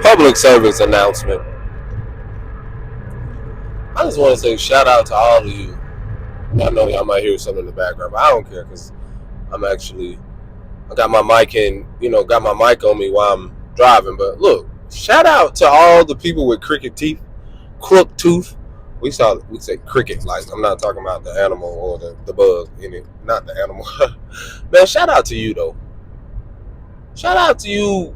Public service announcement. I just want to say shout out to all of you. I know y'all might hear something in the background, but I don't care because I got my mic got my mic on me while I'm driving. But look, shout out to all the people with crooked teeth, crooked tooth. We say cricket, like I'm not talking about the animal or the bug in it, not the animal. Man, shout out to you though. Shout out to you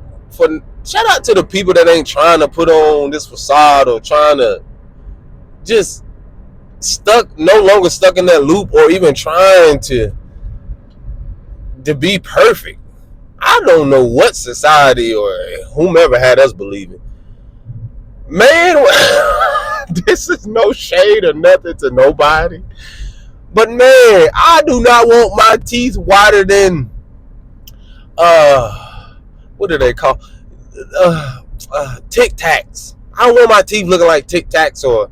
shout out to the people that ain't trying to put on this facade or trying to just no longer stuck in that loop or even trying to be perfect. I don't know what society or whomever had us believing. Man, this is no shade or nothing to nobody. But man, I do not want my teeth wider than what do they call Tic Tacs. I don't want my teeth looking like Tic Tacs or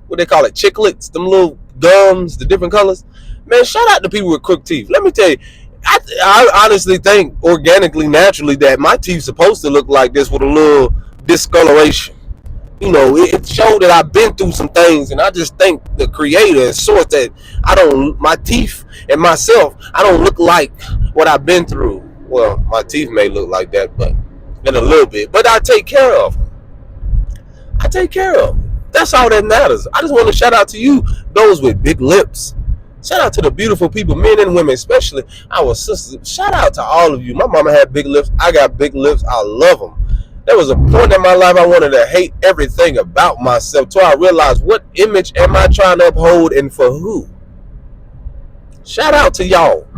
what they call it, chiclets, them little gums, the different colors. Man, shout out to people with crooked teeth. Let me tell you, I honestly think organically, naturally, that my teeth supposed to look like this with a little discoloration. You know, it showed that I've been through some things, and I just think the creator and source that my teeth and myself, I don't look like what I've been through. Well, my teeth may look like that, but in a little bit. But I take care of them. That's all that matters. I just want to shout out to you, those with big lips. Shout out to the beautiful people, men and women, especially our sisters. Shout out to all of you. My mama had big lips. I got big lips. I love them. There was a point in my life I wanted to hate everything about myself till I realized what image am I trying to uphold and for who. Shout out to y'all.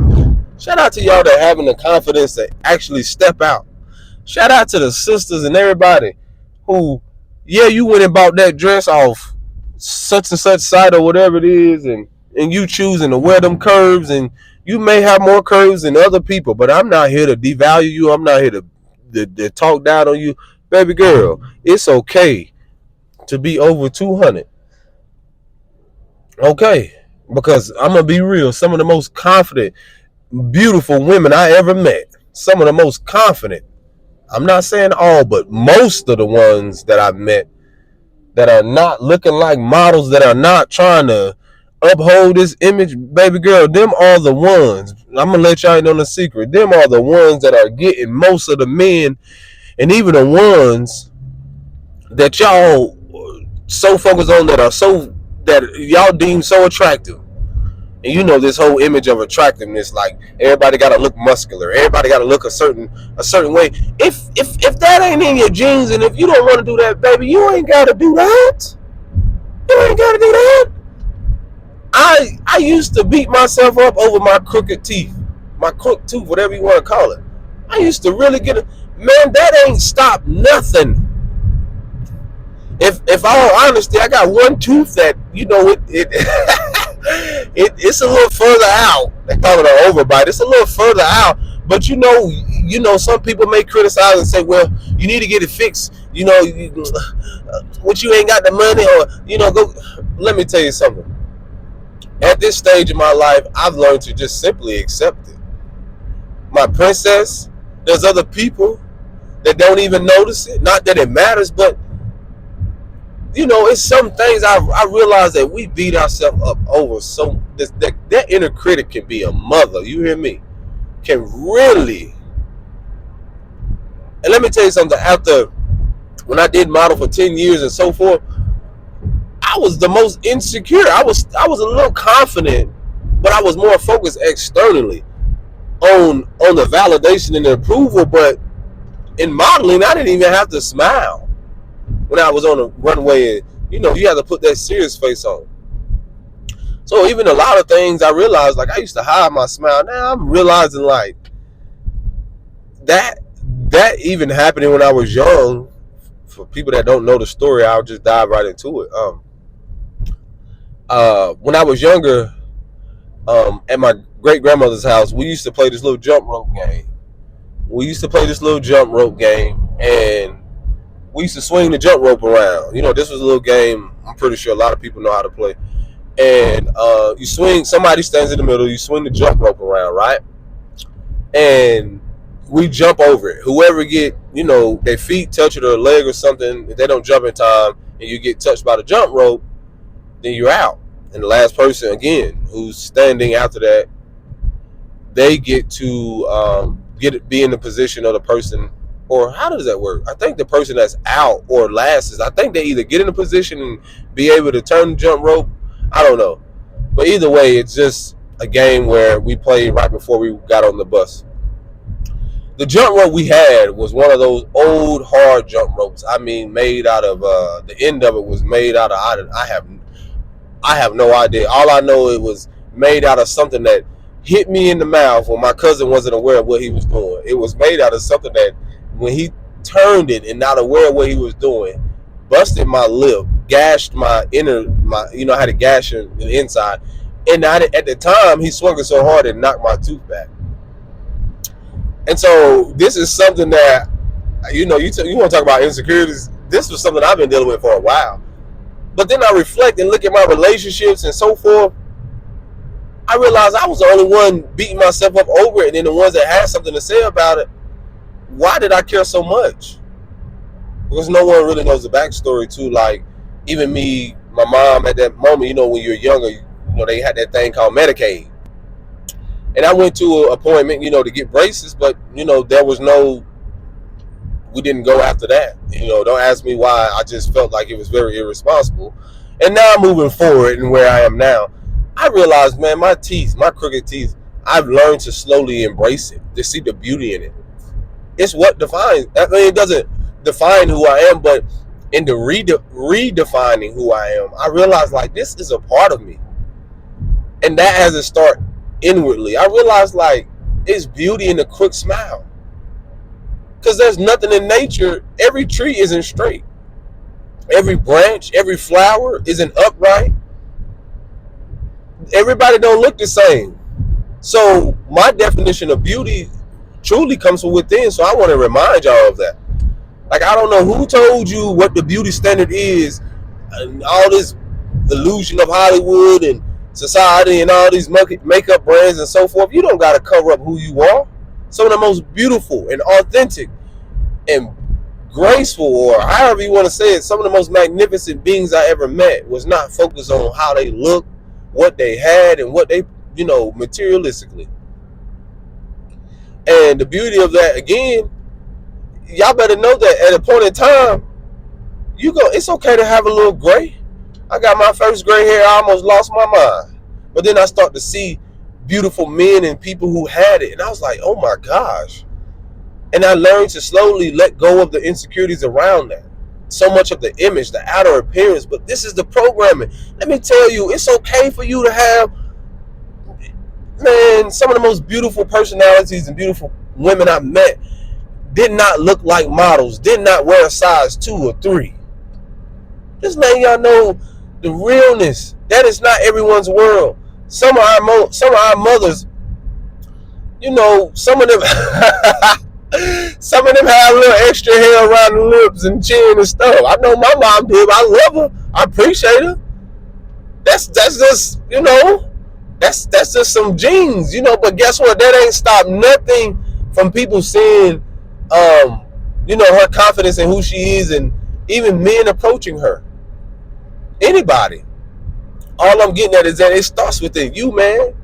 Shout out to y'all that having the confidence to actually step out. Shout out to the sisters and everybody who, yeah, you went and bought that dress off such and such site or whatever it is, and you choosing to wear them curves, and you may have more curves than other people, but I'm not here to devalue you. I'm not here to talk down on you. Baby girl, it's okay to be over 200. Okay, because I'm going to be real. Some of the most confident, beautiful women I ever met, some of the most confident, I'm not saying all, but most of the ones that I've met that are not looking like models, that are not trying to uphold this image, baby girl, them are the ones, I'm going to let y'all know the secret, them are the ones that are getting most of the men, and even the ones that y'all so focused on, that y'all deem so attractive. And you know this whole image of attractiveness, like everybody gotta look muscular, everybody gotta look a certain way. If that ain't in your genes, and if you don't want to do that, baby, you ain't gotta do that. You ain't gotta do that. I used to beat myself up over my crooked teeth, my crooked tooth, whatever you want to call it. I used to really get it. Man, that ain't stopped nothing. If all honesty, I got one tooth that, you know, it's a little further out. They call it an overbite. It's a little further out. But you know, some people may criticize and say, well, you need to get it fixed. You know, what, you ain't got the money, or, you know, go. Let me tell you something. At this stage of my life, I've learned to just simply accept it. My princess, there's other people that don't even notice it. Not that it matters, but you know, it's some things I realize that we beat ourselves up over. So that inner critic can be a mother. You hear me? Can really. And let me tell you something. After when I did model for 10 years and so forth, I was the most insecure. I was a little confident, but I was more focused externally on the validation and the approval. But in modeling, I didn't even have to smile when I was on the runway. And, you know, you have to put that serious face on. So even a lot of things I realized, like I used to hide my smile. Now I'm realizing like that even happening when I was young. For people that don't know the story, I'll just dive right into it. When I was younger, at my great grandmother's house, we used to play this little jump rope game. And we used to swing the jump rope around. You know, this was a little game I'm pretty sure a lot of people know how to play. And you swing, somebody stands in the middle, you swing the jump rope around, right? And we jump over it. Whoever get, their feet touch it or a leg or something, if they don't jump in time and you get touched by the jump rope, then you're out. And the last person, again, who's standing after that, they get to be in the position of the person, or how does that work? I think the person that's out or last is, I think they either get in a position and be able to turn the jump rope. I don't know. But either way, it's just a game where we played right before we got on the bus. The jump rope we had was one of those old hard jump ropes. I mean, made out of the end of it was made out of, I have no idea. All I know, it was made out of something that hit me in the mouth when my cousin wasn't aware of what he was doing. It was made out of something that, when he turned it and not aware of what he was doing, busted my lip, gashed my I had a gash in the inside. And at the time, he swung it so hard it knocked my tooth back. And so this is something that, you want to talk about insecurities. This was something I've been dealing with for a while. But then I reflect and look at my relationships and so forth. I realized I was the only one beating myself up over it. And then the ones that had something to say about it, why did I care so much? Because no one really knows the backstory to, like, even me, my mom at that moment, when you're younger, they had that thing called Medicaid. And I went to an appointment, to get braces, but, there was we didn't go after that. Don't ask me why. I just felt like it was very irresponsible. And now moving forward and where I am now, I realized, man, my crooked teeth, I've learned to slowly embrace it, to see the beauty in it. It's what defines. I mean, it doesn't define who I am, but in the redefining who I am, I realized, like, this is a part of me. And that has to start inwardly. I realized, like, it's beauty in a quick smile. Because there's nothing in nature. Every tree isn't straight. Every branch, every flower isn't upright. Everybody don't look the same. So my definition of beauty truly comes from within. So I want to remind y'all of that. Like, I don't know who told you what the beauty standard is, and all this illusion of Hollywood and society and all these makeup brands and so forth. You don't got to cover up who you are. Some of the most beautiful and authentic and graceful, or however you want to say it, some of the most magnificent beings I ever met was not focused on how they look, what they had, and what they, materialistically. And the beauty of that, again, y'all better know that at a point in time, it's okay to have a little gray. I got my first gray hair, I almost lost my mind. But then I start to see beautiful men and people who had it, and I was like, oh my gosh. And I learned to slowly let go of the insecurities around that. So much of the image, the outer appearance, but this is the programming. Let me tell you, it's okay for you to have, man, some of the most beautiful personalities and beautiful women I've met did not look like models, did not wear a size 2 or 3. Just letting y'all know the realness. That is not everyone's world. Some of our mothers, some of them some of them have a little extra hair around the lips and chin and stuff. I know my mom did. I love her. I appreciate her. That's just, that's just some genes, but guess what? That ain't stopped nothing from people seeing her confidence in who she is, and even men approaching her. Anybody. All I'm getting at is that it starts within you, man.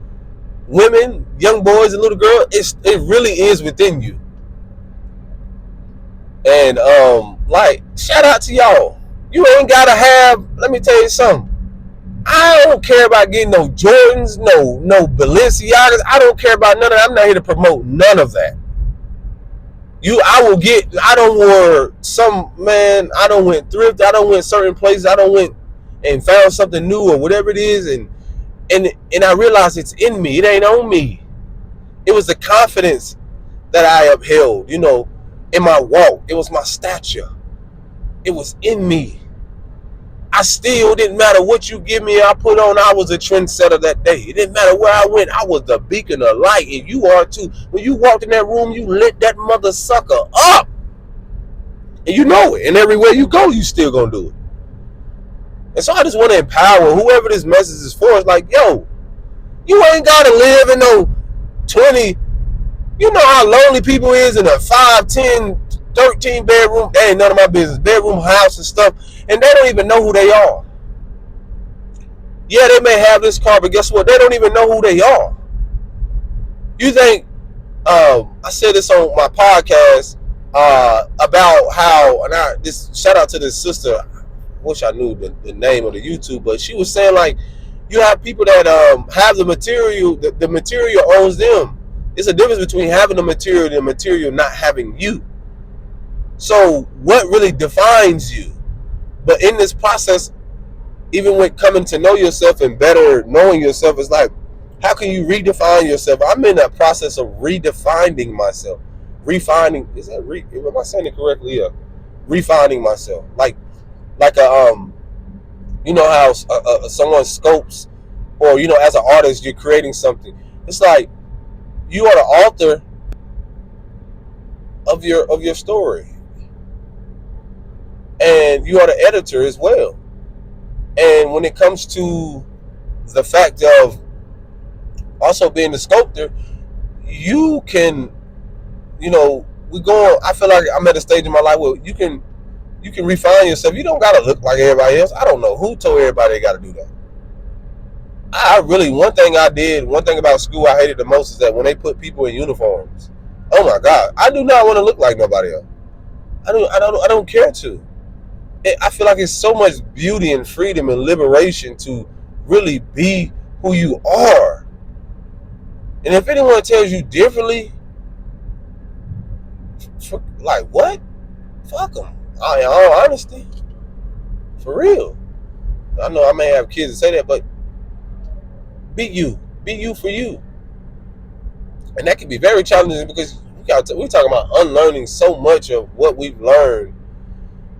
Women, young boys, and little girls, it really is within you. And shout out to y'all. You ain't gotta have, let me tell you something. I don't care about getting no Jordans, no Balenciagas. I don't care about none of that. I'm not here to promote none of that. I don't went thrift, I don't went certain places, I don't went and found something new or whatever it is, and I realized it's in me. It ain't on me. It was the confidence that I upheld, in my walk. It was my stature. It was in me. I still didn't matter what you give me, I put on, I was a trendsetter that day. It didn't matter where I went, I was the beacon of light, and you are too. When you walked in that room, you lit that mother sucker up. And you know it. And everywhere you go, you still gonna do it. And so I just want to empower whoever this message is for. It's like, yo, you ain't gotta live in no 20, You know how lonely people is in a 5, 10, 13 bedroom, they ain't none of my business, bedroom house and stuff, and they don't even know who they are. Yeah, they may have this car, but guess what? They don't even know who they are. You think, I said this on my podcast about how, and this shout out to this sister, I wish I knew the name of the YouTube, but she was saying like, you have people that have the material, the material owns them. It's a difference between having the material and the material not having you. So what really defines you? But in this process, even when coming to know yourself and better knowing yourself, it's like, how can you redefine yourself? I'm in that process of redefining myself. Refining, am I saying it correctly? Yeah. Refining myself. Like a, you know how someone scopes, or, you know, as an artist, you're creating something. It's like, you are the author of your story. And you are the editor as well. And when it comes to the fact of also being the sculptor, you can, you know, I feel like I'm at a stage in my life where you can refine yourself. You don't gotta look like everybody else. I don't know who told everybody they gotta do that. One thing about school I hated the most is that when they put people in uniforms. Oh my God, I do not want to look like nobody else. I don't care to. I feel like it's so much beauty and freedom and liberation to really be who you are. And if anyone tells you differently, like what? Fuck them. In all honesty, for real. I know I may have kids that say that, but be you for you. And that can be very challenging because we're talking about unlearning so much of what we've learned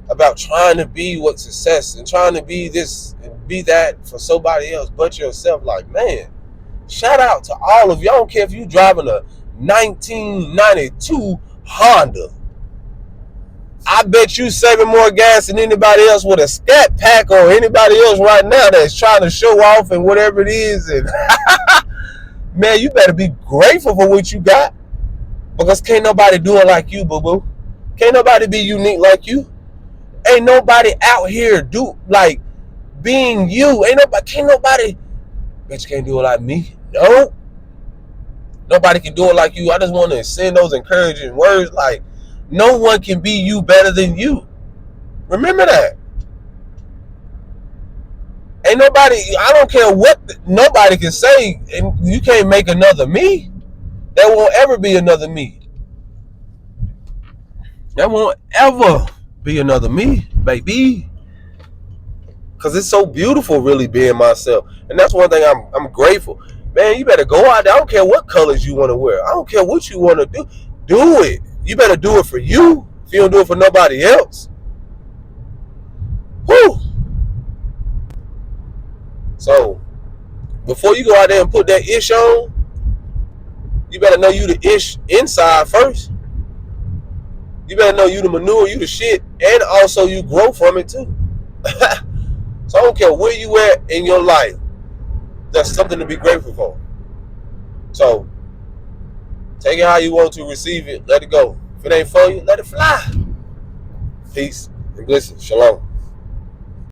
about trying to be what success and trying to be this and be that for somebody else but yourself. Like, man, shout out to all of y'all. I don't care if you driving a 1992 Honda. I bet you saving more gas than anybody else with a Scat Pack or anybody else right now that's trying to show off and whatever it is. And man, you better be grateful for what you got, because can't nobody do it like you, boo-boo. Can't nobody be unique like you. Ain't nobody out here do like being you. Can't nobody, bet you can't do it like me. No. Nobody can do it like you. I just want to send those encouraging words like, no one can be you better than you. Remember that. Ain't nobody, I don't care what nobody can say, and you can't make another me. There won't ever be another me. There won't ever be another me, baby. Because it's so beautiful really being myself. And that's one thing I'm grateful. Man, you better go out there. I don't care what colors you want to wear. I don't care what you want to do. Do it. You better do it for you. If you don't do it for nobody else. Whew. So, before you go out there and put that ish on, you better know you the ish inside first. You better know you the manure, you the shit, and also you grow from it too. So I don't care where you at in your life. That's something to be grateful for. So, take it how you want to, receive it, let it go. If it ain't for you, let it fly. Peace and blessings. Shalom.